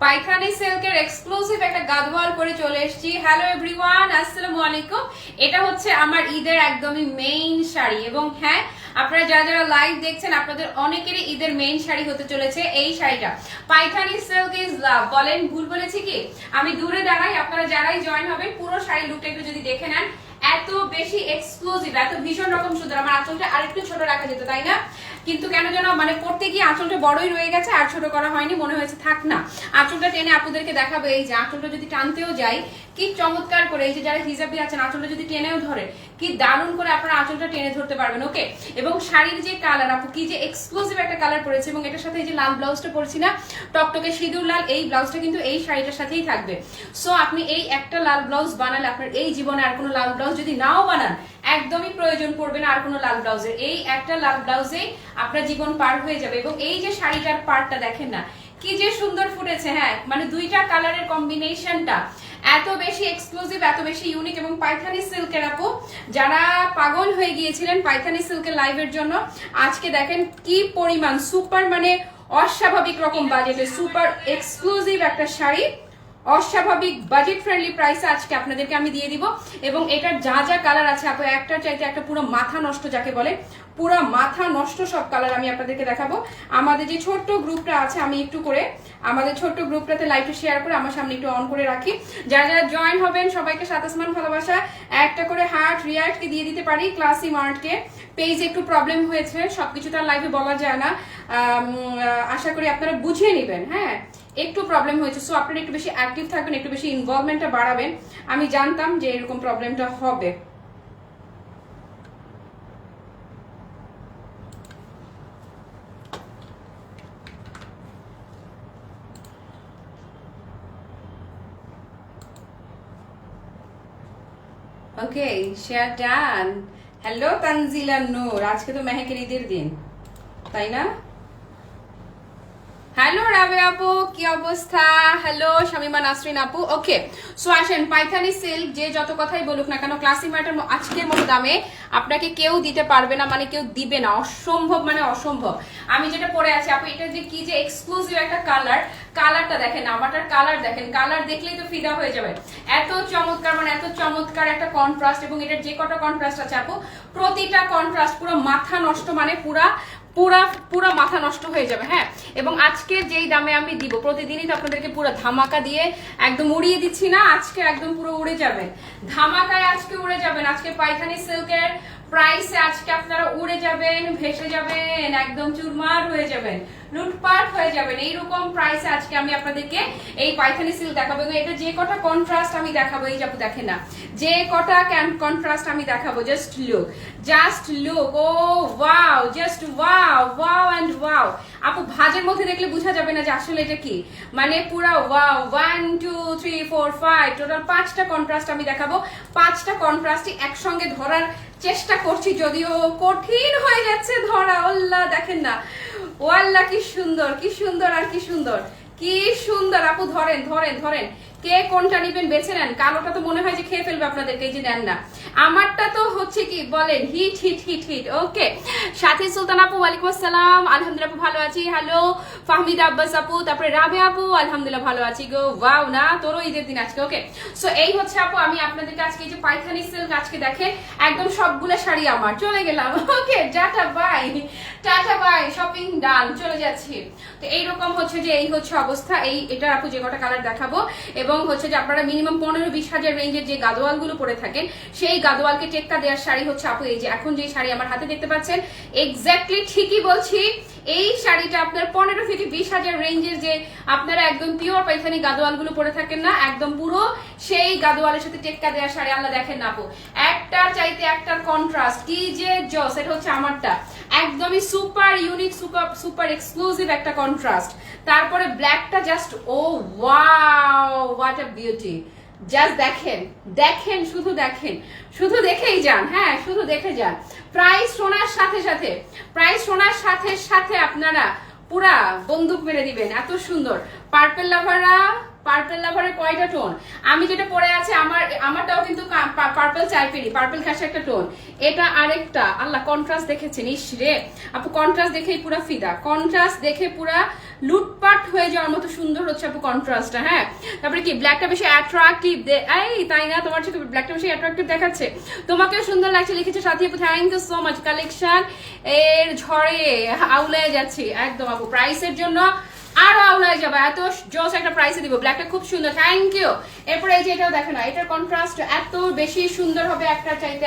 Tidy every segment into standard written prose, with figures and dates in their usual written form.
পাইথানি সিল্কের এক্সক্লুসিভ একটা গাদওয়াল করে চলে এসেছি। হ্যালো এভরিওয়ান, আসসালামু আলাইকুম। এটা হচ্ছে আমার ঈদের একদমই মেইন শাড়ি, এবং হ্যাঁ, আপনারা যারা যারা লাইভ দেখছেন আপনাদের অনেকেরই ঈদের মেইন শাড়ি হতে চলেছে এই শাড়িটা। Paithani silk is love. বলেন ভুল বলেছি কি? আমি দূরে দাঁড়াই, আপনারা যারাই জয়েন হবেন পুরো শাড়ি লুকটা একটু যদি দেখে নেন, এত বেশি এক্সক্লুসিভ, এত ভীষণ রকম সুন্দর। আমার আঁচলটা আরেকটু ছোট রাখা যেত, তাই না? কিন্তু কেন যেন মানে পড়তে গিয়ে আঁচলটা বড়ই রয়ে গেছে, আর ছোট করা হয়নি। মনে হয়েছে থাক না, আঁচলটা টেনে আপনাদেরকে দেখাবো। এই যে আঁচলটা যদি টানতেও যাই কি চমৎকার করে, এই যে যারা হিজাবি আছেন আঁচলটা যদি টেনেও ধরে কি দারুণ করে আপনারা আঁচলটা টেনে ধরতে পারবেন। ওকে, এবং শাড়ির যে কালার, আপু কি যে এক্সক্লুসিভ একটা কালার পরেছে, এবং এটার সাথে এই যে লাল ব্লাউজটা পরছি না, টকটকে সিঁদুর লাল, এই ব্লাউজটা কিন্তু এই শাড়িটার সাথেই থাকবে। সো আপনি এই একটা লাল ব্লাউজ বানালে আপনার এই জীবনে আর কোনো লাল ব্লাউজ যদি নাও বানান একদমই প্রয়োজন পড়বে না আর কোনো লাল ব্লাউজের। এই একটা লাল ব্লাউজেই আপনার জীবন পার হয়ে যাবে। এবং এই যে শাড়িটার পার্টটা দেখেন না কি যে সুন্দর ফুটেছে। হ্যাঁ, মানে দুইটা কালারের কম্বিনেশনটা এত বেশি এক্সক্লুসিভ, এত বেশি ইউনিক। এবং পাইথানি সিল্কের আপু যারা পাগল হয়ে গিয়েছিলেন পাইথানি সিল্কের লাইভের জন্য, আজকে দেখেন কি পরিমাণ সুপার, মানে অস্বাভাবিক রকম বাজেটে সুপার এক্সক্লুসিভ একটা শাড়ি, অস্বাভাবিক বাজেট ফ্রেন্ডলি প্রাইসে আজকে আপনাদেরকে আমি দিয়ে দিব। এবং এটার যা যা কালার আছে আপু, একটার চাইতে একটা পুরো মাথা নষ্ট, যাকে বলে পুরো মাথা নষ্ট সব কালার আমি আপনাদেরকে দেখাবো। আমাদের যে ছোট্ট গ্রুপটা আছে, আমি একটু করে আমাদের ছোট্ট গ্রুপটাতে লাইভটা শেয়ার করে আমার সামনে একটু অন করে রাখি। যারা যারা জয়েন হবেন সবাইকে সাত আসমান ভালোবাসা, একটা করে হার্ট রিয়াক্টকে দিয়ে দিতে পারি। ক্লাসি মার্টকে পেজে একটু প্রবলেম হয়েছে, সবকিছু তার লাইভে বলা যায় না, আশা করি আপনারা বুঝিয়ে নেবেন। হ্যাঁ, একটু প্রবলেম হয়েছে, সো আপনারা একটু বেশি অ্যাক্টিভ থাকবেন, একটু বেশি ইনভলভমেন্টটা বাড়াবেন। আমি জানতাম যে এরকম প্রবলেমটা হবে। ওকে, শেয়ার ডান। হ্যালো তানজিলা নূর, আজকে তো মেহেকের ঈদের দিন, তাই না? হ্যালো রাবে আপু, কি অবস্থা? হ্যালো শামিমা নাসরিন আপু। ওকে, সো আসেন, পাইথানি সিল্ক যে যত কথাই বলুক না কেন, ক্লাসি মার্টের আজকের মতো দামে আপনাকে কেউ দিতে পারবে না, মানে কেউ দিবে না, অসম্ভব, মানে অসম্ভব। আমি যেটা পরে আছি আপু, এটা যে কি যে এক্সক্লুসিভ একটা কালার, কালারটা দেখেন, আমারটার কালার দেখেন, কালার দেখলেই তো ফিদা হয়ে যাবে। এত চমৎকার, মানে এত চমৎকার একটা কন্ট্রাস্ট। এবং এটার যে কটা কন্ট্রাস্ট আছে আপু, প্রতিটা কন্ট্রাস্ট পুরো মাথা নষ্ট, মানে পুরা পুরা পুরা মাথা নষ্ট হয়ে যাবে। হ্যাঁ, এবং আজকে যেই দামে আমি দিব, প্রতিদিনই তো আপনাদেরকে পুরো ধামাকা দিয়ে একদম উড়িয়ে দিচ্ছি না, আজকে একদম পুরো উড়ে যাবেন, ধামাকায় আজকে উড়ে যাবেন। আজকে পাইথানি সিল্কের প্রাইসে আজকে আপনারা উড়ে যাবেন, ভেসে যাবেন, একদম চুরমার হয়ে যাবেন, লুটপাট হয়ে যাবেন। এইরকম প্রাইসে আজকে আমি আপনাদেরকে এই পাইথানি সিল্ক দেখাবো। এবং এটা যে কটা কন্ট্রাস্ট আমি দেখাবো, এই যাবো দেখেন না, যে কটা কন্ট্রাস্ট আমি দেখাবো, just look, just look. Oh wow, just wow, wow and wow. আপু ভাজের মধ্যে দেখলে বোঝা যাবে না যে আসলে এটা কি, মানে পুরো ওয়াও। 1 2 3 4 5 টোটাল 5টা কন্ট্রাস্ট আমি দেখাবো। 5টা কন্ট্রাস্টই একসঙ্গে ধরার চেষ্টা করছি, যদিও কঠিন হয়ে যাচ্ছে ধরা। আল্লাহ দেখেন না, ও আল্লাহ কি সুন্দর, কি সুন্দর, আর কি সুন্দর, কি সুন্দর। আপু ধরেন ধরেন ধরেন, কে কোনটা নিবেন বেছে নেন। কালোটা তো মনে হয় যে খেয়ে ফেলবে আপনাদেরকে, এই যে নেন না। আমারটা তো হচ্ছে কি বলেন, হিট হিট হিট হিট। ওকে, সাথী সুলতান আপু, ওয়ালাইকুম আসসালাম, আলহামদুলিল্লাহ আপু ভালো আছি। হ্যালো ফাহমিদা আব্বাস আপু, তারপরে রাবে আপু, আলহামদুলিল্লাহ ভালো আছি গো। ওয়াও না, তোরও ঈদের দিন আজকে। ওকে, সো এই হচ্ছে আপু আমি আপনাদেরকে আজকে এই যে পাইথানি সিল্ক আজকে দেখেন, একদম সবগুলো শাড়ি আমার চলে গেলাম। Okay, tata bye, tata bye, shopping done, চলে যাচ্ছি। তো এইরকম হচ্ছে যে এই হচ্ছে অবস্থা। এটা আপু যে কটা কালার দেখাবো, এবং হচ্ছে যে আপনারা মিনিমাম 15-20 হাজার রেঞ্জের যে গাদোয়াল গুলো পরে থাকেন, সেই গাদোয়ালকে টেক্কা দেওয়ার শাড়ি হচ্ছে আপু এই যে এখন যে শাড়ি আমার হাতে দেখতে পাচ্ছেন। এক্স্যাক্টলি ঠিকই বলছি, এই শাড়িটা আপনার 15-20 হাজার রেঞ্জের যে আপনারা একদম পিওর পাইথানি গাদোয়াল গুলো পরে থাকেন না, একদম পুরো সেই গাদোয়ালের সাথে টেক্কা দেওয়ার শাড়ি। আল্লাহ দেখেন না আপু, একটার চাইতে একটার কন্ট্রাস্ট কি যে জস। এটা হচ্ছে আমারটা একদমই super unique, super super exclusive একটা কন্ট্রাস্ট। তারপরে ব্ল্যাকটা just oh wow, what a beauty. জাস্ট দেখেন, দেখেন, শুধু দেখেন, শুধু দেখেই যান। হ্যাঁ, শুধু দেখে যান। প্রাইস শোনার সাথে সাথে, প্রাইস শোনার সাথে সাথে আপনারা পুরা বন্দুক মেরে দিবেন, এত সুন্দর। পার্পল লাভাররা, পার্পল লাভারের কয়টা টোন, আমি যেটা পরে আছে আমারটাও কিন্তু পার্পল চাইপেরি, পার্পল ঘাসে একটা টোন, এটা আরেকটা। আল্লাহ কন্ট্রাস্ট দেখেছেন, ইস রে আপু, কন্ট্রাস্ট দেখেই পুরা ফিদা, কন্ট্রাস্ট দেখে পুরা লুটপাট হয়ে যাওয়ার মতো সুন্দর হচ্ছে আপু কন্ট্রাস্টটা। হ্যাঁ, তারপরে কি ব্ল্যাকটা বেশি অ্যাট্রাকটিভ, এই তাই না? তোমার সাথে ব্ল্যাকটা বেশি অ্যাট্রাকটিভ দেখাচ্ছে, তোমাকেও সুন্দর লাগছে লিখেছে সাথী আপু। Thank you so much. Collection এর ঝড়ে আউলায় যাচ্ছি একদম আপু, প্রাইসের জন্য আরো আউলায় যাবে, এত জোস একটা প্রাইসে দিব। ব্ল্যাকটা খুব সুন্দর, থ্যাংক ইউ। এরপরে এই যে এটাও দেখো না, এটার কন্ট্রাস্ট এত বেশি সুন্দর হবে, একটার চাইতে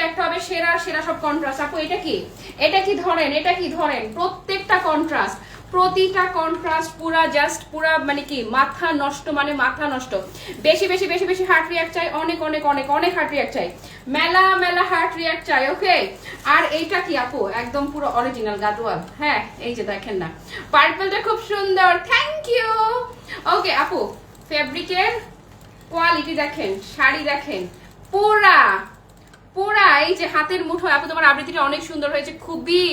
একটা হবে সেরা সেরা সব কন্ট্রাস্ট আপু। এটা কি ধরেন, এটা কি ধরেন, প্রত্যেকটা কন্ট্রাস্ট, প্রতিটা কন্ট্রাস্ট পুরা জাস্ট পুরা মানে কি মাথা নষ্ট, মানে মাথা নষ্ট। বেশি বেশি বেশি বেশি হার্ট রিয়াক্ট চাই, অনেক অনেক অনেক অনেক হার্ট রিয়াক্ট চাই, মেলা মেলা হার্ট রিয়াক্ট চাই। ওকে, আর এইটা কি আপু একদম পুরো অরিজিনাল গাদোয়াল। হ্যাঁ, এই যে দেখেন না, পার্পলটা খুব সুন্দর, থ্যাংক ইউ। ওকে আপু, ফেব্রিকের কোয়ালিটি দেখেন, শাড়ি দেখেন, পুরা পুরা এই যে হাতের মুঠো। আপু তোমার আবৃত্তিটা অনেক সুন্দর হয়েছে, খুবই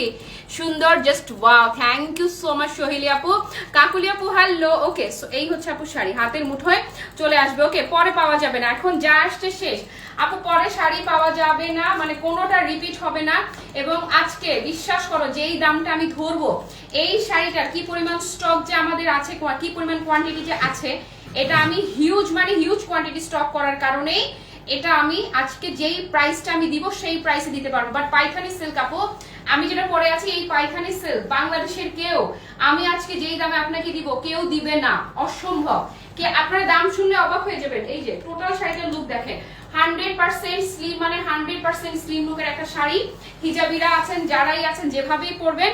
সুন্দর, just wow, thank you so much Soheli আপু। কাকুলি আপু হ্যালো। ওকে, সো এই হচ্ছে আপু শাড়ি, হাতের মুঠোয় চলে আসবে। ওকে, পরে পাওয়া যাবে না, এখন যা আসছে শেষ আপু, পরে শাড়ি পাওয়া যাবে না, মানে কোনোটা রিপিট হবে না। এবং আজকে বিশ্বাস করো, যেই দামটা আমি ধরবো, এই শাড়িটার কি পরিমাণ স্টক যে আমাদের আছে, কি পরিমাণ কোয়ান্টিটি যে আছে, এটা আমি হিউজ মানে হিউজ কোয়ান্টিটি স্টক করার কারণেই এটা আমি আজকে যেই প্রাইসটা আমি দিব সেই প্রাইসে দিতে পারবো। বাট পাইথানি সিল্ক আপু, আমি যেটা পরে আছি এই পাইথানি সিল্ক বাংলাদেশের কেউ, আমি আজকে যেই দামে আপনাকে দিব কেউ দিবে না, অসম্ভব। কি আপনারা দাম শুনলে অবাক হয়ে যাবেন। এই যে টোটাল শাড়িটার লুক দেখেন, 100% স্লিম, মানে 100% স্লিম লুকের একটা শাড়ি। হিজাবিরা আছেন, যারাই আছেন, যেভাবেই পরবেন,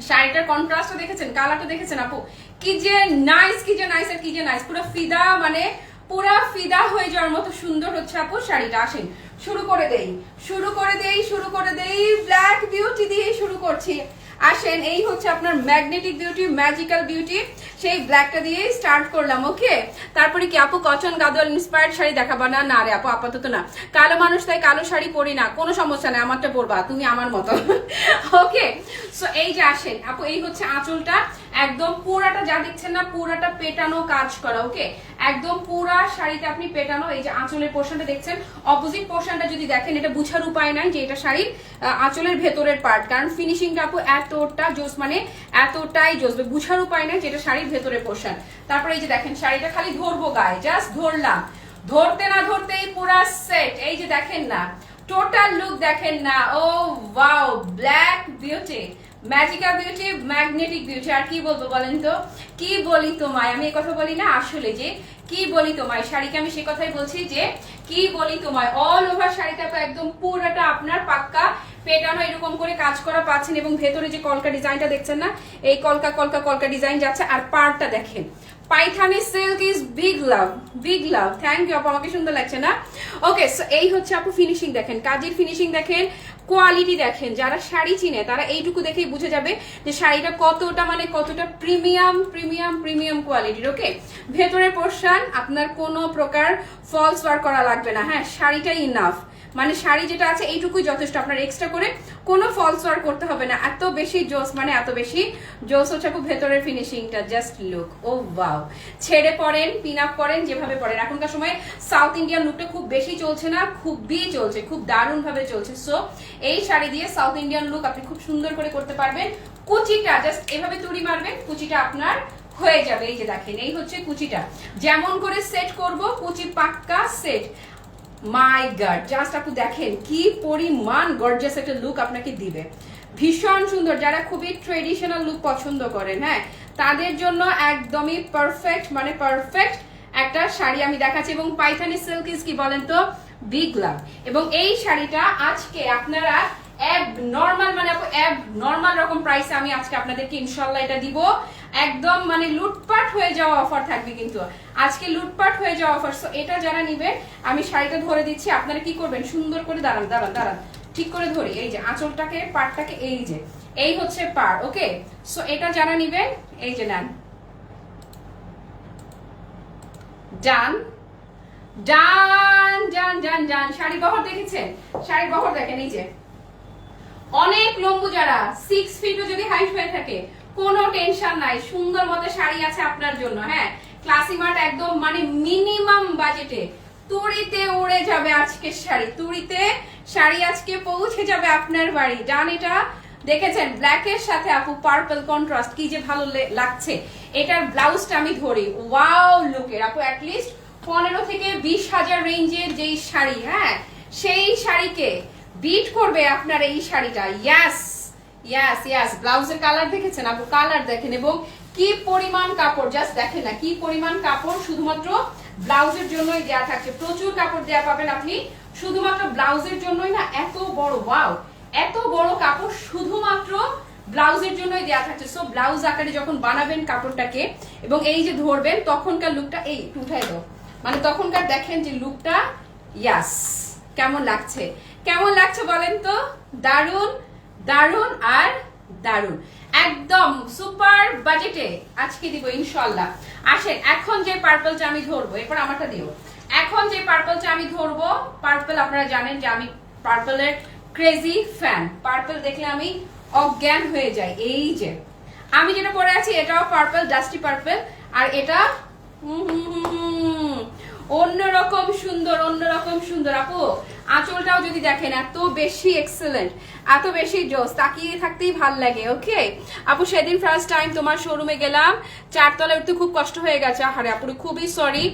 শাড়িটার কন্ট্রাস্টটা দেখেছেন, কালারটা দেখেছেন আপু, কি যে নাইস, কি যে নাইস, আর কি যে নাইস, পুরো ফিদা, মানে পুরা ফিদা হয়ে যাওয়ার মতো সুন্দর হচ্ছে আপু শাড়িটা। আসেন শুরু করে দেই ব্ল্যাক বিউটি দিয়ে শুরু করছি। আসেন, এই হচ্ছে আপনার ম্যাগনেটিক বিউটি, ম্যাজিক্যাল বিউটি, সেই ব্ল্যাকটা দিয়ে স্টার্ট করলাম। ওকে, তারপরে কি আপু কটন গাদোয়াল ইন্সপায়ার্ড শাড়ি দেখাবা না? না রে আপু, আপাতত না, কালো মানুষ তাই কালো শাড়ি পরি না, কোনো সমস্যা নেই, আমারটা পরবা তুমি আমার মতো। ওকে, সো এই যে আসেন আপু, এই হচ্ছে আঁচলটা, একদম পুরাটা যা দেখছেন না, পুরাটা পেটানো কাজ করা। ওকে, একদম পুরা শাড়িতে আপনি পেটানো। এই যে আঁচলের পোর্শনটা দেখছেন, অপোজিট পোর্শনটা যদি দেখেন, এটা বুঝার উপায় নাই যে এটা শাড়ির আঁচলের ভেতরের পার্ট, কারণ ফিনিশিংটা আপু এতটা জোস, মানে এতটাই জোস, বুঝার উপায় নাই যে এটা শাড়ির ভেতরের পোর্শন। তারপরে এই যে দেখেন, শাড়িটা খালি ধরবো গায়ে, জাস্ট ধরলাম, ধরতে না ধরতেই পুরা সেট। এই যে দেখেন না, টোটাল লুক দেখেন না, ও wow, black beauty, magical beauty, magnetic beauty. আর কি বলবো বলেন তো, কি বলি তোমায়, আমি এই কথা বলি না আসলে, যে কি বলি তোমায়, শাড়িকে আমি সে কথাই বলছি যে কি বলি তোমায়। অল ওভার শাড়িটা একদম পুরোটা আপনার পাক্কা পেটানো, এরকম করে কাজ করা পাচ্ছেন, এবং ভেতরে যে কলকা ডিজাইনটা দেখছেন না, এই কলকা কলকা কলকা ডিজাইন যাচ্ছে। আর পাড়টা দেখেন, Paithani silk is big love, big love, thank you আপু, আমাকে সুন্দর লাগছে না? ওকে, সো এই হচ্ছে আপু ফিনিশিং দেখেন, কাজের ফিনিশিং দেখেন, কোয়ালিটি দেখেন। যারা শাড়ি চিনে তারা এইটুকু দেখেই বুঝে যাবে যে শাড়িটা কতটা, মানে কতটা প্রিমিয়াম প্রিমিয়াম প্রিমিয়াম কোয়ালিটির। ওকে, ভেতরের পোর্শন আপনার কোনো প্রকার ফলস ওয়ার্ক করা লাগবে না। হ্যাঁ, শাড়িটাই ইনাফ, মানে শাড়ি যেটা আছে এইটুকুই যথেষ্ট, আপনার এক্সট্রা করে কোনো ফলস ওয়ার্ক করতে হবে না। এত বেশি জোস, মানে এত বেশি জোস হচ্ছে আপু ভেতরের ফিনিশিংটা, জাস্ট লুক, ও ওয়াও। ছেড়ে পরেন, পিন আপ করেন, যেভাবে পরেন। এখনকার সময় সাউথ ইন্ডিয়ান লুকটা খুব বেশি চলছে না, খুবই চলছে, খুব দারুণ ভাবে চলছে। সো এই শাড়ি দিয়ে সাউথ ইন্ডিয়ান লুক আপনি খুব সুন্দর করে করতে পারবেন। কুচিটা জাস্ট এভাবে তুড়ি মারবেন, কুচিটা আপনার হয়ে যাবে। এই যে দেখেন, এই হচ্ছে কুচিটা, যেমন করে সেট করব, কুচি পাক্কা সেট। মাই গড, জাস্ট আপু দেখেন কি পরিমাণ গর্জিয়াস একটা লুক আপনাকে দিবে, ভীষণ সুন্দর। যারা খুবই ট্রেডিশনাল লুক পছন্দ করেন, হ্যাঁ, তাদের জন্য একদমই পারফেক্ট, মানে পারফেক্ট একটা শাড়ি আমি দেখাচ্ছি। এবং পাইথানি সিল্ক ইজ কি বলেন তো, বিগ লাভ। এবং এই শাড়িটা আজকে আপনারা নরমাল, মানে নরমাল রকম প্রাইসে আমি আজকে আপনাদেরকে ইনশাল্লাহ এটা দিব, একদম মানে লুটপাট হয়ে যাওয়া অফার থাকবে কিন্তু আজকে, লুটপাট হয়ে যাওয়া অফার। সো এটা যারা নিবে, আমি শাড়িটা ধরে দিচ্ছি, আপনারা কি করবেন, সুন্দর করে দাঁড়ান দাঁড়ান দাঁড়ান, ঠিক করে ধরি। এই যে আঁচলটাকে, পাড়টাকে, এই যে এই হচ্ছে পাড়। ওকে, সো এটা যারা নিবেন, এই যে নেন, ডান ডান ডান ডান ডান। শাড়ি বহর দেখেছেন, শাড়ির বহর দেখেন, এই যে অনেক লম্বু, যারা 6 ফিটও যদি হাইট হয়ে থাকে কোনো টেনশন নাই, সুন্দর মতো শাড়ি আছে আপনার জন্য। হ্যাঁ, ক্লাসি মার্ট একদম মানে মিনিমাম বাজেটে তুড়িতে উড়ে যাবে আজকে শাড়ি, তুড়িতে শাড়ি আজকে পৌঁছে যাবে আপনার বাড়ি। ডান, এটা দেখেছেন ব্ল্যাকের সাথে আপু পার্পল কন্ট্রাস্ট কি যে ভালো লাগছে। এটার ব্লাউজটা আমি ধরি, ওয়াও লুকের আপু অ্যাটলিস্ট 15 থেকে 20,000 রেঞ্জের যেই শাড়ি, হ্যাঁ সেই শাড়িকে বিট করবে আপনার এই শাড়িটা। ইয়াস ইয়াস ইয়াস, ব্লাউজের কালার দেখেছেন আপু, কালার দেখেন এবং কি পরিমাণ কাপড়, জাস্ট দেখেন না কি পরিমাণ কাপড় শুধুমাত্র ব্লাউজের জন্যই দেয়া থাকছে। প্রচুর কাপড় দেয়া পাবেন আপনি শুধুমাত্র ব্লাউজের জন্যই না, এত বড় ওয়াও এত বড় কাপড় শুধুমাত্র ব্লাউজের জন্যই দেয়া থাকছে। সো ব্লাউজ আকারে যখন বানাবেন কাপড়টাকে এবং এই যে ধরবেন তখনকার লুকটা এই উঠাই দাও, মানে তখনকার দেখেন যে লুকটা, ইয়াস কেমন লাগছে, কেমন লাগছে বলেন তো? দারুন দারুন আর দারুন, একদম সুপার বাজেটে আজকে দিব ইনশাল্লাহ। আসেন এখন যে পার্পলটা আমি ধরবো, এরপর আমারটা দিও। এখন যে পার্পলটা আমি ধরবো, পার্পল আপনারা জানেন যে আমি পার্পলের ক্রেজি ফ্যান, পার্পল দেখলে আমি অজ্ঞান হয়ে যাই। এই যে আমি যেটা পরে আছি এটাও পার্পল, ডাস্টি পার্পল, আর এটা অন্যরকম সুন্দর, অন্যরকম সুন্দর আপু। আঁচলটাও যদি দেখেন এত বেশি এক্সেলেন্ট, এত বেশি জোস, তাকিয়ে থাকতেই ভাল লাগে। ওকে আপু, সেদিন ফার্স্ট টাইম তোমার শোরুমে গেলাম, 4 তলায় উঠতে খুব কষ্ট হয়ে গেছে। আরে আপু খুবই সরি,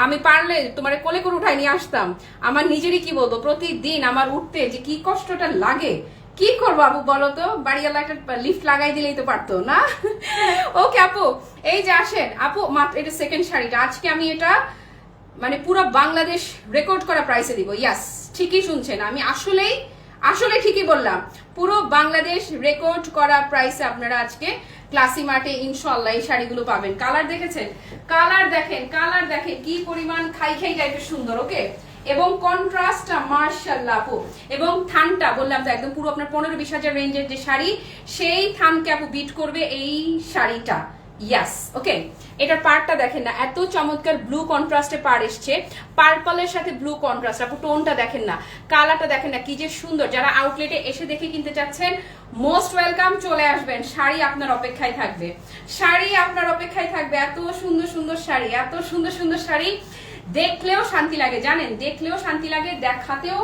আমি পারলে তোমার কোলে করে উঠাই নিয়ে আসতাম। আমার নিজেরই কি বলবো, প্রতিদিন আমার উঠতে যে কি কষ্টটা লাগে, কি করবো আপু বলো তো, বাড়িওয়ালা একটা লিফট লাগাই দিলেই তো পারতো না। ওকে আপু, এই যে আসেন আপু, মাত্র এটা সেকেন্ড শাড়িটা, আজকে আমি এটা মানে পুরো বাংলাদেশ রেকর্ড করা প্রাইসে দিব। ইয়াস ঠিকই শুনছেন, আমি আসলেই আসলে ঠিকই বললাম, পুরো বাংলাদেশ রেকর্ড করা প্রাইসে আপনারা আজকে ক্লাসি মার্টে ইনশাআল্লাহ এই শাড়িগুলো পাবেন। কালার দেখেছেন, কালার দেখেন, কালার দেখেন কি পরিমাণ খাই খাই টাইপের সুন্দর। ওকে এবং কন্ট্রাস্টটা মাশাআল্লাহ আপু, এবং থানটা বললাম তো একদম পুরো আপনার 15-20,000 রেঞ্জের যে শাড়ি সেই থানকে আপু বিট করবে এই শাড়িটা। ইয়াস ওকে, এটার পার্টটা দেখেন না, এত চমৎকার ব্লু কন্ট্রাস্টে পার এসছে, পার্পলের সাথে ব্লু কন্ট্রাস্ট। আপু টোনটা দেখেন না, কালারটা দেখেন না কি যে সুন্দর। যারা আউটলেটে এসে দেখে কিনতে চাচ্ছেন মোস্ট ওয়েলকাম, চলে আসবেন, শাড়ি আপনার অপেক্ষায় থাকবে, শাড়ি আপনার অপেক্ষায় থাকবে। এত সুন্দর সুন্দর শাড়ি, এত সুন্দর সুন্দর শাড়ি, দেখলেও শান্তি লাগে, জানেন দেখলেও শান্তি লাগে, দেখাতেও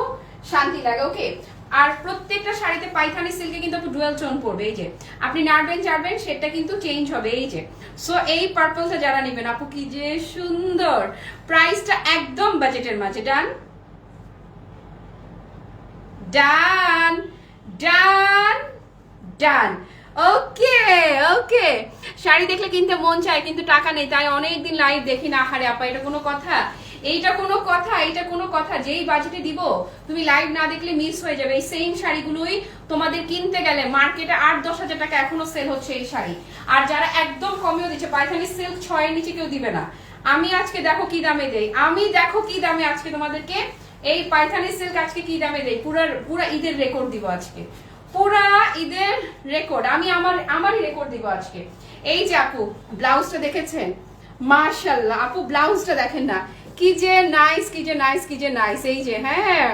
শান্তি লাগে। ওকে, আর প্রত্যেকটা শাড়িতে পাইথানি সিল্কে কিন্তু আপনি ডুয়াল টোন পড়বে, এই যে আপনি নাড়বেন চাড়বেন সেটা কিন্তু চেঞ্জ হবে। এই যে সো এই পার্পলটা যারা নেবেন আপু কি যে সুন্দর, প্রাইসটা একদম বাজেটের মাঝে। ডান ডান ডান ডান। ওকে ওকে, শাড়ি দেখলে কিনতে মন চায় কিন্তু টাকা নেই, তাই অনেকদিন লাইভ দেখি না। আহারে আপা এটা কোনো কথা, এইটা কোনো কথা, এইটা কোনো কথা, যেই বাজেটে দিব তুমি লাইভ না দেখলে মিস হয়ে যাবে। এই সেম শাড়িগুলোই তোমাদের কিনতে গেলে মার্কেটে 8-10 হাজার টাকা এখনো সেল হচ্ছে এই শাড়ি, আর যারা একদম কমেও দিচ্ছে, পাইথানি সিল্ক 6 এর নিচে কেউ দিবে না। আমি আজকে দেখো কি দামে দেই, আমি দেখো কি দামে আজকে তোমাদেরকে এই পাইথানি সিল্ক আজকে কি দামে দেই, পুরা ঈদের রেকর্ড দিব আজকে, পুরা ঈদের রেকর্ড, আমি আমারই রেকর্ড দিব আজকে। এই যে আপু ব্লাউজটা দেখেছেন, মাশাআল্লাহ আপু ব্লাউজটা দেখেন না কি যে নাইস, কি যে নাইস, কি যে নাইস। এই যে হ্যাঁ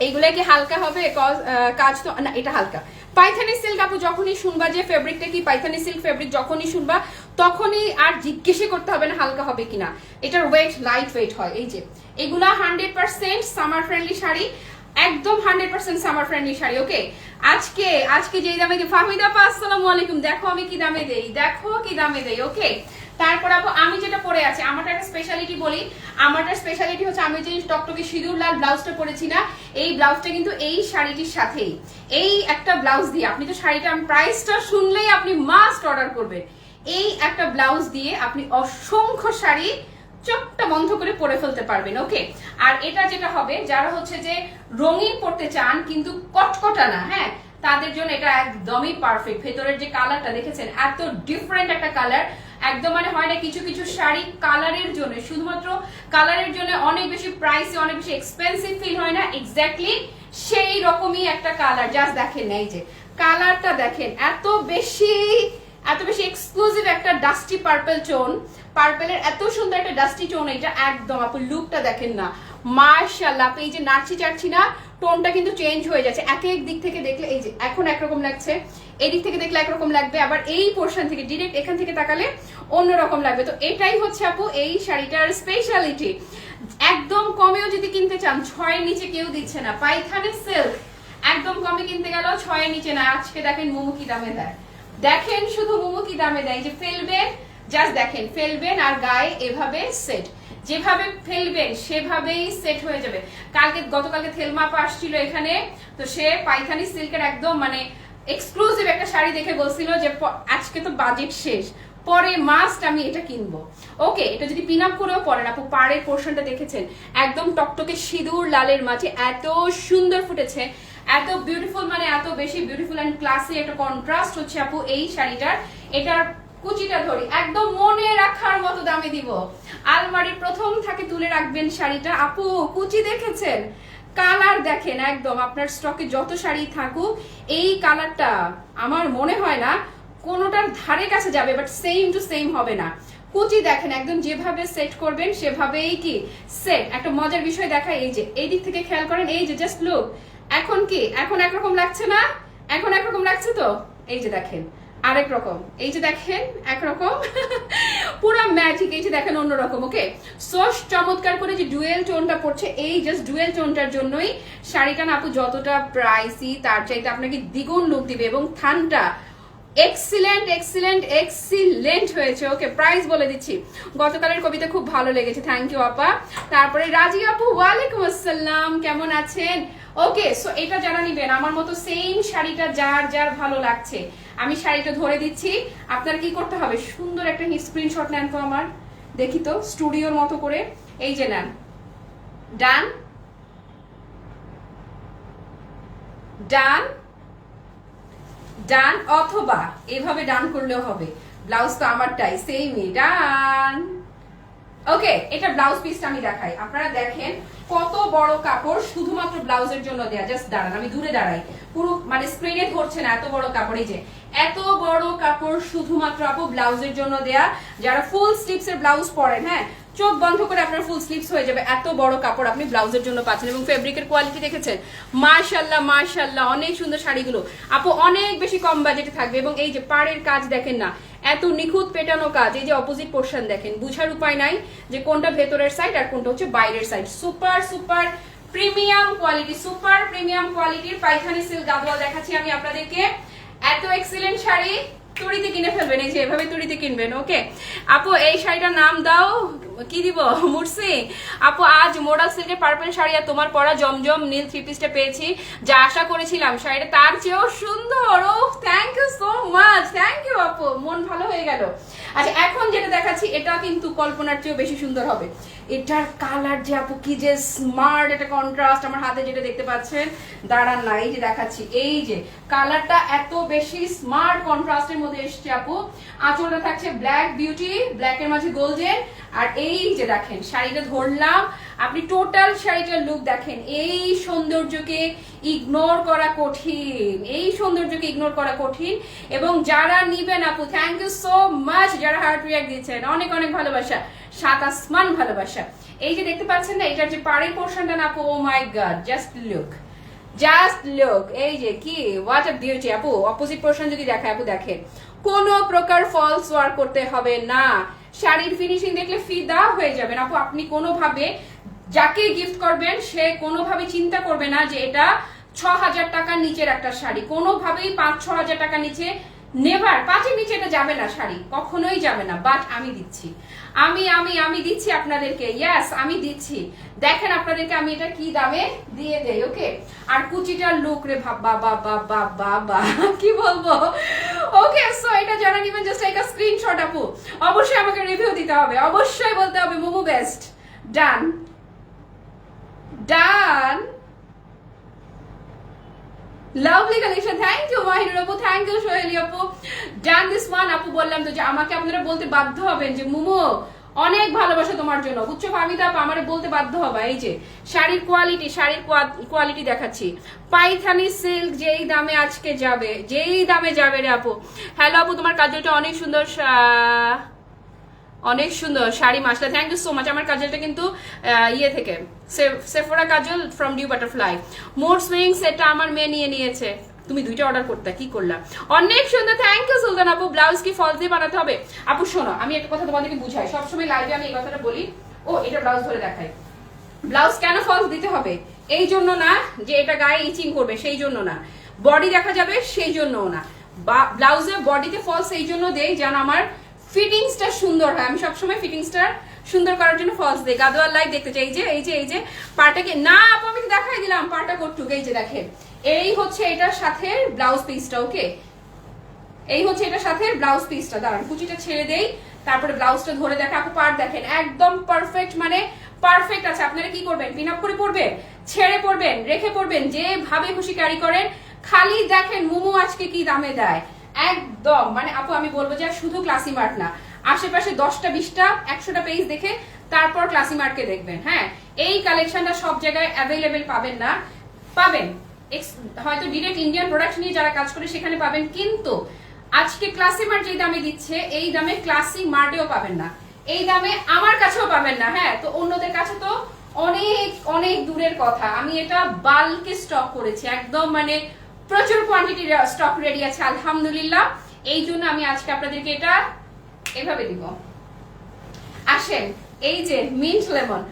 এইগুলা কি হালকা হবে কাজ তো না, এটা হালকা। পাইথানি সিল্ক আপু যখনই শুনবা যে ফেব্রিকটা কি পাইথানি সিল্ক ফেব্রিক, যখনই শুনবা তখনই আর জিজ্ঞেসই করতে হবে না হালকা হবে কিনা, এটার ওয়েট লাইট ওয়েট হয়। এই যে এগুলা 100% সামার ফ্রেন্ডলি শাড়ি, একদম 100% সামার ফ্রেন্ডলি শাড়ি। ওকে আজকে যেই দামে ফাহমিদা আপা আসসালামু আলাইকুম, দেখো আমি কি দামে দেই, দেখো কি দামে দেই। ওকে তারপর আপু আমি যেটা পরে আছি, আমারটা একটা স্পেশালিটি বলি, আমারটা স্পেশালিটি হচ্ছে আমি যে টকটকে সিঁদুর লাল ব্লাউজটা পরেছি না, এই ব্লাউজটা কিন্তু এই শাড়িটির সাথেই, এই একটা ব্লাউজ দিয়ে আপনি তো শাড়িটা প্রাইসটা শুনলেই আপনি মাস্ট অর্ডার করবেন। এই একটা ব্লাউজ দিয়ে আপনি অসংখ্য শাড়ি চোখটা বন্ধ করে পরে ফেলতে পারবেন। ওকে আর এটা যেটা হবে যারা হচ্ছে যে রঙিন পড়তে চান কিন্তু কটকটা না, হ্যাঁ তাদের জন্য এটা একদমই পারফেক্ট। ভেতরের যে কালারটা দেখেছেন এত ডিফারেন্ট একটা কালার, একদম মানে হয় না কিছু কিছু শাড়ি কালারের জন্য, শুধুমাত্র কালারের জন্য অনেক বেশি প্রাইসে অনেক বেশি এক্সপেন্সিভ ফিল হয় না, এক্স্যাক্টলি সেই রকমই একটা কালার। জাস্ট দেখেন না এই যে কালারটা দেখেন, এত বেশি এক্সক্লুসিভ একটা ডাস্টি পার্পল টোন, পার্পলের এত সুন্দর একটা ডাস্টি টোন, এটা একদম আপু লুকটা দেখেন না মাশাআল্লাহ। আপনি এই যে নাচছি চাচ্ছি না, টোনটা কিন্তু চেঞ্জ হয়ে যাচ্ছে এক এক দিক থেকে দেখলে। এই যে এখন একরকম লাগছে, এই দিক থেকে দেখলে একরকম লাগবে, আবার এই পোর্শন থেকে ডিরেক্ট এখান থেকে তাকালে অন্যরকম লাগবে। তো এটাই হচ্ছে আপু এই শাড়িটার স্পেশালিটি। একদম কমেও যদি কিনতে চান 6 এর নিচে কেউ দিচ্ছে না, পাইথানি সিল্ক একদম কমে কিনতে গেল 6 এর নিচে না। আজকে দেখেন মোমো কি দামে দেয়, দেখেন শুধু মোমো কি দামে দেয়। যে ফেলবেন, জাস্ট দেখেন ফেলবেন আর গায়ে এভাবে সেট, যেভাবে ফেলবেন সেভাবেই সেট হয়ে যাবে। গতকালকে থেলমা আপা আসছিল এখানে, তো সে পাইথানি সিল্কের একদম মানে এক্সক্লুসিভ একটা শাড়ি দেখে বলছিল যে আজকে তো বাজেট শেষ, পরে মাস্ট আমি এটা কিনবো। ওকে, এটা যদি পিন আপ করেও পরেন আপু, পাড়ের পোর্শনটা দেখেছেন একদম টকটকে সিঁদুর লালের মাঝে এত সুন্দর ফুটেছে, এত বিউটিফুল, মানে এত বেশি বিউটিফুল এন্ড ক্লাসি একটা কন্ট্রাস্ট হচ্ছে আপু এই শাড়িটার। এটার কুচিটা ধরি একদম মনে রাখার মতো দামে দিব, আলমারির প্রথম থাকে তুলে রাখবেন শাড়িটা। আপু কুচি দেখেছেন, কালার দেখেন, একদম আপনার স্টকে যত শাড়ি থাকুক এই কালারটা আমার মনে হয় না কোনোটার ধারে কাছে যাবে, বাট সেম টু সেম হবে না। কুচি দেখেন একদম যেভাবে সেট করবেন সেভাবেই কি সেট। একটা মজার বিষয় দেখা, এই যে এই দিক থেকে খেয়াল করেন, এই যে জাস্ট লুক, এখন কি এখন একরকম লাগছে না, এখন একরকম লাগছে তো, এই যে দেখেন আরেক রকম, এই যে দেখেন একরকম পুরো ম্যাজিক, এই যে দেখেন অন্যরকম। ওকে, সো চমৎকার করে যে ডুয়েল টোনটা পড়ছে, এই জাস্ট ডুয়েল টোনটার জন্যই শাড়িটা না আপু যতটা প্রাইসি তার চাইতে আপনাকে দ্বিগুণ লুক দিবে, এবং থানটা এক্সিলেন্ট এক্সিলেন্ট এক্সিলেন্ট হয়েছে। ওকে, প্রাইস বলে দিচ্ছি, গতকালের কবিতা খুব ভালো লেগেছে, থ্যাংক ইউ আপা। তারপরে রাজি আপু, ওয়ালাইকুম আসসালাম, কেমন আছেন? ওকে, সো এটা যারা নিবেন আমার মতো সেম শাড়িটা যার যার ভালো লাগছে, আমি শাড়িটা ধরে দিচ্ছি। আপনার কি করতে হবে, সুন্দর একটা স্ক্রিনশট নেন তো আমার, দেখি তো স্টুডিওর মতো করে, এই যে নেন, ডান ডান ডান, অথবা এইভাবে ডান করলেও হবে। ব্লাউজ তো আমারটাই সেমই, ডান। ওকে, এটা ব্লাউজ পিসটা আমি দেখাই, আপনারা দেখেন কত বড় কাপড় শুধুমাত্র ব্লাউজের জন্য দেয়া। জাস্ট দাঁড়ান, আমি দূরে দাঁড়াই, পুরো মানে স্ক্রিনে ধরছে না, এত বড় কাপড়, এই যে এত বড় কাপড় শুধুমাত্র আপু ব্লাউজের জন্য দেয়া। যারা ফুল স্লিভস এর ব্লাউজ পরেন, হ্যাঁ চোখ বন্ধ করে আপনার ফুল স্লিভস হয়ে যাবে, এত বড় কাপড় আপনি ব্লাউজের জন্য পাচ্ছেন। এবং ফেব্রিকের কোয়ালিটি দেখেছেন, মাশাআল্লাহ মাশাআল্লাহ, অনেক সুন্দর শাড়িগুলো আপু, অনেক বেশি কম বাজেটে থাকবে। এবং এই যে পাড়ের কাজ দেখেন না, এত নিখুঁত পেটানো কাজ, এই যে অপোজিট পোর্শন দেখেন, বুঝার উপায় নাই যে কোনটা ভেতরের সাইড আর কোনটা হচ্ছে বাইরের side. Super super premium quality, super premium কোয়ালিটির পাইথানি সিল্ক গাদওয়াল দেখাচ্ছি আমি আপনাদেরকে। এত এক্সিলেন্ট শাড়ি তুড়িতে কিনে ফেলবেন, এই যে এভাবে তুড়িতে কিনবেন। ওকে আপু, এই শাড়িটার নাম দাও, কি দিব? মুরসি আপু, আজ মোডাল সিল্কের পার্পল শাড়ি আর তোমার পরা জমজম নীল থ্রি পিসটা পেয়েছি, যা আশা করেছিলাম শাড়িটা তার চেয়েও সুন্দর। ও thank you so much, thank you আপু, মন ভালো হয়ে গেল। আচ্ছা, এখন যেটা দেখাচ্ছি এটা কিন্তু কল্পনার চেয়েও বেশি সুন্দর হবে। এটার কালার যে আপু কি যে স্মার্ট, এটা কন্ট্রাস্ট, আমার হাতে যেটা দেখতে পাচ্ছেন, দাঁড়ান না, এই যে দেখাচ্ছি, এই যে কালারটা এত বেশি স্মার্ট কন্ট্রাস্টের মধ্যে এসছে আপু। আঁচলটা থাকছে ব্ল্যাক বিউটি, ব্ল্যাকের মাঝে গোল্ডেন, আর এই যে দেখেন শাড়িটা ধরলাম, আপনি টোটাল শাড়িটার লুক দেখেন। এই সৌন্দর্যকে ইগনোর করা কঠিন, এই সৌন্দর্যকে ইগনোর করা কঠিন। এবং যারা নিবেন আপু, থ্যাংক ইউ সো মাচ, যারা হার্ট রিঅ্যাক্ট দিচ্ছেন, অনেক অনেক ভালোবাসা, সাত আসমান ভালোবাসা। এই যে দেখতে পাচ্ছেন না, এটার যে পাড়ের পোর্শনটা না আপু, oh my God, just look, just look, এই যে কি হোয়াট আ বিউটি আপু। অপোজিট পোর্শন যদি দেখায় আপু, দেখেন কোনো প্রকার ফলস ওয়ার্ক করতে হবে না, শাড়ির ফিনিশিং দেখলে ফিদা হয়ে যাবেন আপু। আপনি কোনোভাবে যাকে গিফট করবেন সে কোনোভাবে চিন্তা করবে না যে এটা 6,000 টাকার নিচের একটা শাড়ি, কোনোভাবেই 5-6 হাজার টাকার নিচে, নেভার, 5-এর নিচে এটা যাবে না, শাড়ি কখনোই যাবে না। বাট আমি দিচ্ছি, আমি দিচ্ছি আপনাদেরকে, ইয়েস আমি দিচ্ছি। দেখেন আপনাদেরকে আমি এটা কি দামে দিয়ে দেই। ওকে, আর কুচিটার লুক রে বাবা বাবা বাবা, কি বলবো। ওকে, সো এটা যারা নিবেন জাস্ট একটা স্ক্রিনশট আপু, অবশ্যই আমাকে রিভিউ দিতে হবে, অবশ্যই বলতে হবে Momo best. Done done, lovely collection, thank you Mahinur আপু, থ্যাংক ইউ সোহেলি আপু। ডান দিস ওয়ান আপু, বললাম তো যে আমাকে আপনারা বলতে বাধ্য হবেন যে মোমো অনেক ভালোবাসা তোমার জন্য, বুঝছো ফামিদা আপু, আমারে বলতে বাধ্য হবে। এই যে শাড়ির কোয়ালিটি, শাড়ির কোয়ালিটি দেখাচ্ছি, পাইথানি সিল্ক যেই দামে আজকে যাবে, যেই দামে যাবে রে আপু। হ্যালো আপু, তোমার কাজলটা অনেক সুন্দর, অনেক সুন্দর শাড়ি, মাসলা, থ্যাংক ইউ সো মাচ। আমার কাজলটা কিন্তু ইয়ে থেকে, Sephora kajal from dew butterfly. More swing সেটটা আমার মেয়ে নিয়ে নিয়েছে, তুমি দুইটা অর্ডার করতে, কি করলাম, অনেক সুন্দর, থ্যাংক ইউ সুলতান আপু। ব্লাউজ কি ফলস দিয়ে বানাতে হবে? আপু শোনো, আমি একটা কথা তোমাদেরকে বুঝাই, সবসময় লাইভে আমি এই কথাটা বলি। ও এটা ব্লাউজ ধরে দেখাই, ব্লাউজ কেন ফলস দিতে হবে, এই জন্য না যে এটা গায়ে ইচিং করবে, সেই জন্য না। বডি দেখা যাবে সেই জন্যও না। ব্লাউজে বডিতে ফলস এই জন্য দেই যেন আমার ফিটিংসটা সুন্দর হয়। আমি সবসময় ফিটিংসটা সুন্দর করার জন্য ফলস দেই। গাদোয়াল লাইভ দেখতে চাই। এই যে পাটাকে না আপু আমি দেখাই দিলাম পাটা করটুক। এই যে দেখেন, এই হচ্ছে এটার সাথে ব্লাউজ পিসটা। ওকে, এই হচ্ছে এটার সাথে ব্লাউজ পিসটা। দাঁড়ান কুচিটা ছেড়ে দেই, তারপরে ব্লাউজটা ধরে দেখে আপু পার্ট দেখেন একদম পারফেক্ট, মানে পারফেক্ট আছে। আপনারা কি করবেন, পিন আপ করে পরবেন, ছেড়ে পরবেন, রেখে পরবেন, যেভাবে খুশি ক্যারি করেন। খালি দেখেন মুমু আজকে কি দামে দেয় একদম, মানে আপু আমি বলবো যে শুধু ক্লাসি মার্ট না, আশেপাশে 10টা 20টা 100টা পেজ দেখে তারপর ক্লাসি মার্টকে দেখবেন। হ্যাঁ, এই কালেকশনটা সব জায়গায় অ্যাভেলেবেল পাবেন না, পাবেন হয়তো ডিরেক্ট ইন্ডিয়ান প্রোডাক্ট নিয়ে যারা কাজ করে সেখানে পাবেন, কিন্তু আজকে ক্লাসি মার্ট যে দামে দিচ্ছে এই দামে ক্লাসি মার্টেও পাবেন না, এই দামে আমার কাছেও পাবেন না। হ্যাঁ, তো অন্যদের কাছে তো অনেক অনেক দূরের কথা। আমি এটা বাল্কে স্টক করেছি একদম, মানে প্রচুর কোয়ান্টিটির স্টক রেডি আছে আলহামদুলিল্লাহ। এই জন্য আমি আজকে আপনাদেরকে এটা এভাবে দিব। আসেন, এই যে মিন্ট লেমন,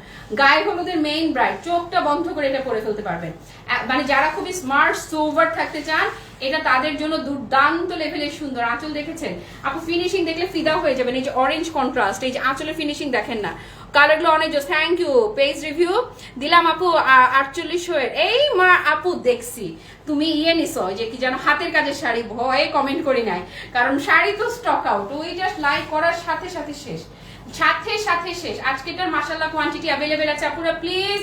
গায়ে হলুদের মেইন ব্রাইড, চোখটা বন্ধ করে এটা পরে ফেলতে পারবেন। মানে যারা খুবই স্মার্ট সোভার থাকতে চান এটা তাদের জন্য দুর্দান্ত লেভেলের সুন্দর। আঁচল দেখেছেন আপু, ফিনিশিং দেখলে ফিদা হয়ে যাবেন। এই যে অরেঞ্জ কন্ট্রাস্ট, এই যে আঁচলের ফিনিশিং দেখেন না, কালারগুলো অনেক জোস। থ্যাংক ইউ, পেজ রিভিউ দিলাম আপু 4800 এর। এই মা আপু দেখছি তুমি নিছো যে কি যেন হাতের কাজের শাড়ি, ভয়ে কমেন্ট করি নাই, কারণ শাড়ি তো স্টক আউট, ওই জাস্ট লাইক করার সাথে সাথে শেষ, সাথে শেষ। আজকে এটার মাশাআল্লাহ কোয়ান্টিটি অ্যাভেলেবেল আছে আপুরা। প্লিজ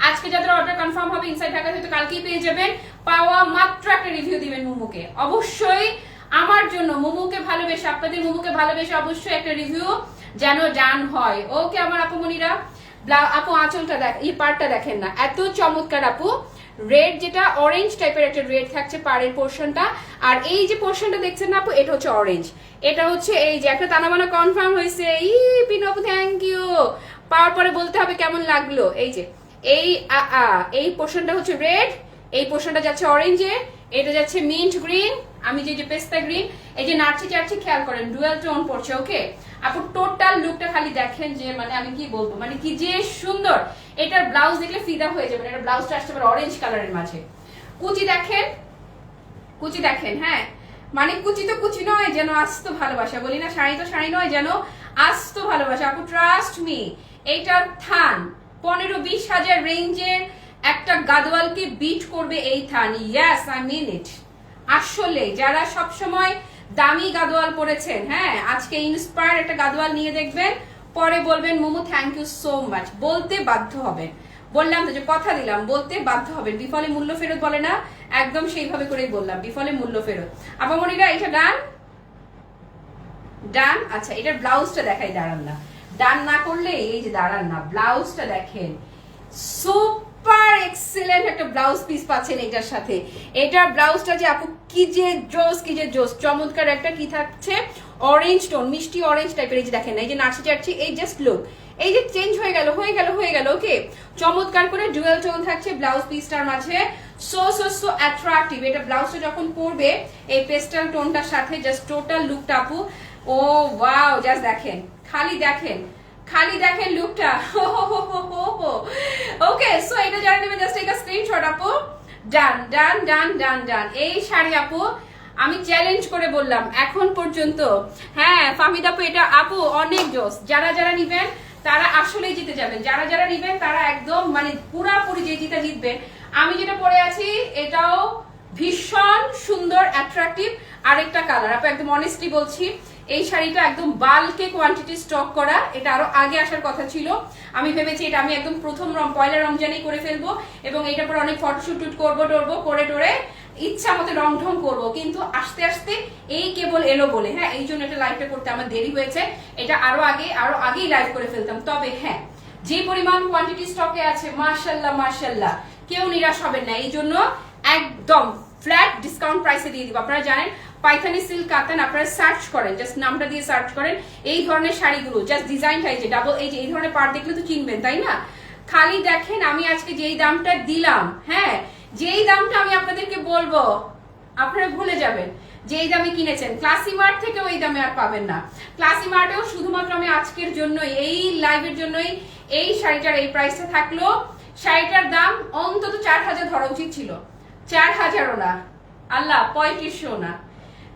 আজকে যাদের অর্ডার কনফার্ম হবে ইনসাইড ঢাকা হয়তো কালকেই পেয়ে যাবেন। পাওয়া মাত্র একটা রিভিউ দিবেন মুমুকে, অবশ্যই আমার জন্য মুমুকে ভালোবেসে, আপনাদের মুমুকে ভালোবেসে অবশ্যই একটা রিভিউ যেন জান হয়। ওকে আমার আপু মনিরা, আপু আঁচলটা দেখ, এই পার্টটা দেখেন না এত চমৎকার আপু। রেড যেটা অরেঞ্জ টাইপের একটা রেড থাকছে পাড়ের পোর্শনটা, আর এই যে পোর্শনটা দেখছেন না আপু এটা হচ্ছে অরেঞ্জ। এটা হচ্ছে এই যে একটা তানাবানা কনফার্ম হয়েছে। পিন আপু থ্যাংক ইউ, পাওয়ার পরে বলতে হবে কেমন লাগলো। এই যে এই পোর্শনটা হচ্ছে রেড, এই পোর্শনটা যাচ্ছে অরেঞ্জে, এটা যাচ্ছে মিন্ট গ্রিন, আমি যে পেস্তা গ্রিন, এই যে নাচি চাচ্ছি খেয়াল করেন ডুয়াল টোন পড়ছে। ওকে আপু টোটাল লুকটা খালি দেখেন, যে মানে আমি কি বলবো, মানে কি যে সুন্দর। এটার ব্লাউজ দেখলে ফিদা হয়ে যাবে। এটা ব্লাউজটা আসতে পারে অরেঞ্জ কালারের মাঝে। কুচি দেখেন, কুচি দেখেন। হ্যাঁ, মানে কুচি তো কুচি নয়, যেন আস্ত ভালোবাসা, বলি না শাড়ি তো শাড়ি নয়, যেন আস্ত ভালোবাসা। আপু ট্রাস্ট মি, এইটার থান 15-20 হাজার রেঞ্জের একটা গাদওয়ালকে বিট করবে এই থান। ইয়েস আই মিন ইট। আসলে যারা সব সময় দামি গাদওয়াল পরেছেন, হ্যাঁ আজকে ইন্সপায়ার একটা গাদওয়াল নিয়ে দেখবেন, পরে বলবেন Momo thank you so much, বলতে বাধ্য হবেন। বললাম তো যে কথা দিলাম, বলতে বাধ্য হবেন। বিফলে মূল্য ফেরত বলে না, একদম সেইভাবে করেই বললাম, বিফলে মূল্য ফেরত। আপামনিরা এটা ডান ডান। আচ্ছা এটার ব্লাউজটা দেখাই, দাঁড়ান না, ডান না করলে এই যে দাঁড়ান না, ব্লাউজটা দেখেন সুপার এক্সেলেন্ট একটা ব্লাউজ পিস পাচ্ছেন এটার সাথে। এটার ব্লাউজটা যে আপু কি যে জোস, কি যে জোস, চমৎকার একটা কি থাকছে অরেঞ্জ টোন, মিষ্টি অরেঞ্জ টাইপের। এই যে দেখেন এই যে নাচি চাচ্ছি, এই জাস্ট লুক, এই যে চেঞ্জ হয়ে গেল হয়ে গেল হয়ে গেল। ওকে চমৎকার করে ডুয়াল টোন থাকছে ব্লাউজ পিসটার মাঝে, সো সো সো অ্যাট্রাকটিভ। এটা ব্লাউজটা যখন পরবে এই পেস্টাল টোনটার সাথে, জাস্ট টোটাল লুকটা আপু ও ওয়াও, জাস্ট দেখেন, খালি দেখেন, খালি দেখেন লুকটা। ওকে সো এটা যারা নেবেন জাস্ট টেক আ স্ক্রিনশট আপু। ডান ডান ডান ডান ডান। এই শাড়ি আপু আমি চ্যালেঞ্জ করে বললাম এখন পর্যন্ত, হ্যাঁ ফাহমিদ আপু এটা আপু অনেক জোস। যারা যারা নিবেন তারা আসলেই জিতে যাবেন, যারা যারা নিবেন তারা একদম মানে পুরাপুরি যে জিতে জিতবেন। আমি যেটা পরে আছি এটাও ভীষণ সুন্দর অ্যাট্রাকটিভ আরেকটা কালার। আপু একদম অনেস্টলি বলছি, এই শাড়িটা একদম বাল্কে কোয়ান্টিটি স্টক করা, এটা আরো আগে আসার কথা ছিল। আমি ভেবেছি এটা আমি একদম প্রথম পয়লা রমজানেই করে ফেলবো, এবং এইটার পর অনেক ফটোশুট করবো টরবো, করে টোরে ইচ্ছা মতো রং ঢং করবো, কিন্তু আস্তে আস্তে এই কেবল এলো বলে, হ্যাঁ এই জন্য এটা লাইভটা করতে আমার দেরি হয়েছে। এটা আরো আগেই লাইভ করে ফেলতাম। তবে হ্যাঁ যে পরিমাণ কোয়ান্টিটি স্টকে আছে মাশাল্লাহ মাশাল্লাহ, কেউ নিরাশ হবেন না। এই জন্য একদম ফ্ল্যাট ডিসকাউন্ট প্রাইসে দিয়ে দিব। আপনারা জানেন পাইথানি সিল্ক কাতান, আপনারা সার্চ করেন, জাস্ট নামটা দিয়ে সার্চ করেন এই ধরনের শাড়িগুলো, জাস্ট ডিজাইনটা এই যে ডাবল, এই যে এই ধরনের পার্ট দেখলে তো চিনবেন তাই না। খালি দেখেন আমি আজকে যেই দামটা দিলাম, হ্যাঁ যেই দামটা আমি আপনাদেরকে বলবো আপনারা ভুলে যাবেন যেই দামে কিনেছেন। ক্লাসি মার্ট থেকে ওই দামে আর পাবেন না। ক্লাসি মার্টেও শুধুমাত্র আমি আজকের জন্যই, এই লাইভের জন্যই এই শাড়িটার এই প্রাইসটা থাকলো, শাড়িটার দাম অন্তত 4000 ধরা উচিত ছিল, 4000ও না, আল্লাহ 3500 না,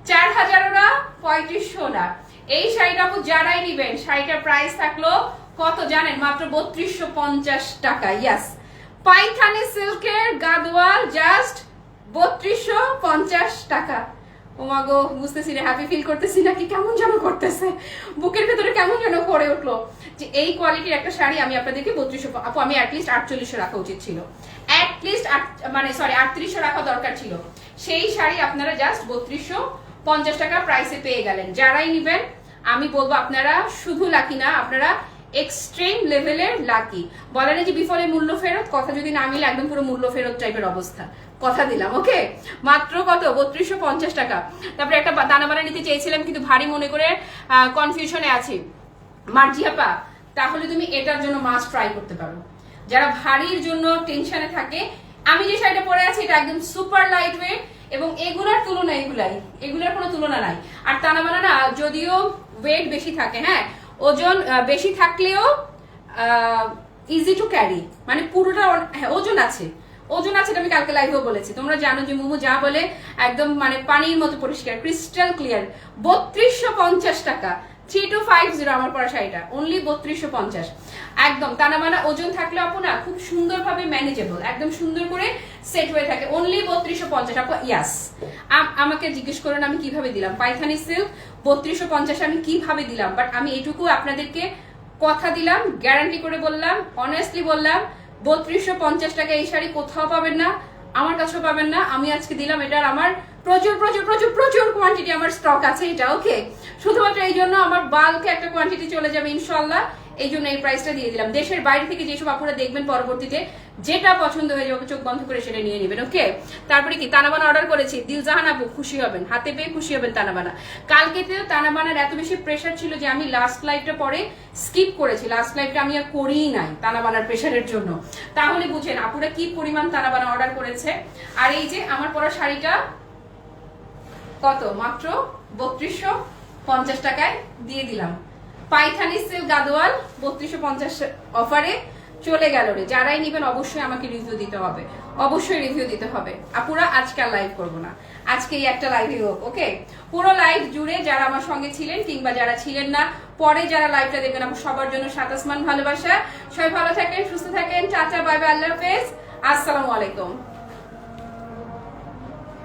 4000ও না, 3500 না। এই শাড়িটা আপু যারাই নিবেন, শাড়িটার প্রাইস থাকলো কত জানেন? মাত্র 3250 টাকা। ইয়াস, পাইথানি সিল্কের গাদওয়াল জাস্ট 3250 টাকা। ওমাগো, বুঝতেছি রে, হ্যাপি ফিল করতেছি নাকি কেমন যেন করতেছে, বুকের ভেতরে কেমন যেন করে উঠলো যে এই কোয়ালিটির একটা শাড়ি আমি আপনাদেরকে 3200, আপু আমি অ্যাটলিস্ট 4800 রাখা উচিত ছিল, অ্যাটলিস্ট মানে সরি 3800 রাখা দরকার ছিল। সেই শাড়ি আপনারা জাস্ট 3250 টাকা প্রাইসে পেয়ে গেলেন। যারাই নিবেন আমি বলবো আপনারা শুধু লাকি না, আপনারা এক্সট্রিম লেভেলের লাকি। বলে না যে বিফলে মূল্য ফেরত, কথা যদি না মিলে একদম পুরো মূল্য ফেরত টাইপের অবস্থা, কথা দিলাম। ওকে, মাত্র কত? 3250 টাকা। তারপরে একটা দানাবানা নিতে চেয়েছিলাম কিন্তু ভারী মনে করে কনফিউশনে আছি। মার্জিয়াপা, তাহলে তুমি এটার জন্য মাস্ট ট্রাই করতে পারো। যারা ভারীর জন্য টেনশনে থাকে, আমি যে শাড়িটা পরে আছি এটা একদম সুপার লাইট ওয়েট এবং এগুলার তুলনা এগুলার কোনো তুলনা নাই। আর তানাবানা না যদিও ওয়েট বেশি থাকে, হ্যাঁ ওজন বেশি থাকলেও ইজি টু ক্যারি, মানে পুরোটা ওজন আছে, এটা আমি কালকে লাইভেও বলেছি। তোমরা জানো যে মোমো যা বলে একদম মানে পানির মতো পরিষ্কার, ক্রিস্টাল ক্লিয়ার। 3250 টাকা, 3250 আমার পরা শাড়িটা, অনলি 3250 একদম। তানাবানা ওজন থাকলে আপু না খুব সুন্দরভাবে ম্যানেজেবল, একদম সুন্দর করে সেট হয়ে থাকে। অনলি 3250 আপু। ইয়াস, আমাকে জিজ্ঞেস করেন আমি কিভাবে দিলাম পাইথানি সিল্ক 3250 আমি কিভাবে দিলাম, বাট আমি এটুকু আপনাদেরকে কথা দিলাম, গ্যারান্টি করে বললাম, অনেস্টলি বললাম 3250 টাকা এই শাড়ি কোথাও পাবেন না, আমার কাছেও পাবেন না। আমি আজকে দিলাম, এটার আমার প্রচুর প্রচুর প্রচুর প্রচুর কোয়ান্টিটি আমার স্টক আছে এটা। ওকে, শুধুমাত্র এই জন্য আমার বাল্কে একটা কোয়ান্টিটি চলে যাবে ইনশাল্লাহ, এই জন্য এই প্রাইসটা দিয়ে দিলাম। দেশের বাইরে থেকে যেসব আপুরা দেখবেন পরবর্তীতে যেটা পছন্দ হয়ে যাবে চোখ বন্ধ করে সেটা নিয়ে নেবেন। ওকে, তারপরে কি তানাবানা অর্ডার করেছি, দিলজাহান আপু খুশি হবেন, হাতে পেয়ে খুশি হবেন তানাবানা। কালকেতেও তানাবানার এত বেশি প্রেশার ছিল যে আমি লাস্ট লাইভটা পরে স্কিপ করেছি, লাস্ট লাইভটা আমি আর করিই নাই তানাবানার প্রেশারের জন্য। তাহলে বুঝেন আপুরা কি পরিমাণ তানাবানা অর্ডার করেছে। আর এই যে আমার পরা শাড়িটা কত? মাত্র 3250 টাকায় দিয়ে দিলাম। পাইথানি সিল্ক গাদোয়াল 3250 অফারে চলে গেল রে। যারাই নিবেন অবশ্যই আমাকে রিভিউ দিতে হবে, অবশ্যই রিভিউ দিতে হবে। আপুরা আজকে আর লাইভ করবো না, আজকে এই একটা লাইভই হোক। ওকে, পুরো লাইভ জুড়ে যারা আমার সঙ্গে ছিলেন কিংবা যারা ছিলেন না, পরে যারা লাইভটা দেখবেন, আপু সবার জন্য সাত আসমান ভালোবাসা। সবাই ভালো থাকেন, সুস্থ থাকেন, টাটা, বাই বাই, আল্লাহ হাফেজ, আসসালামু আলাইকুম।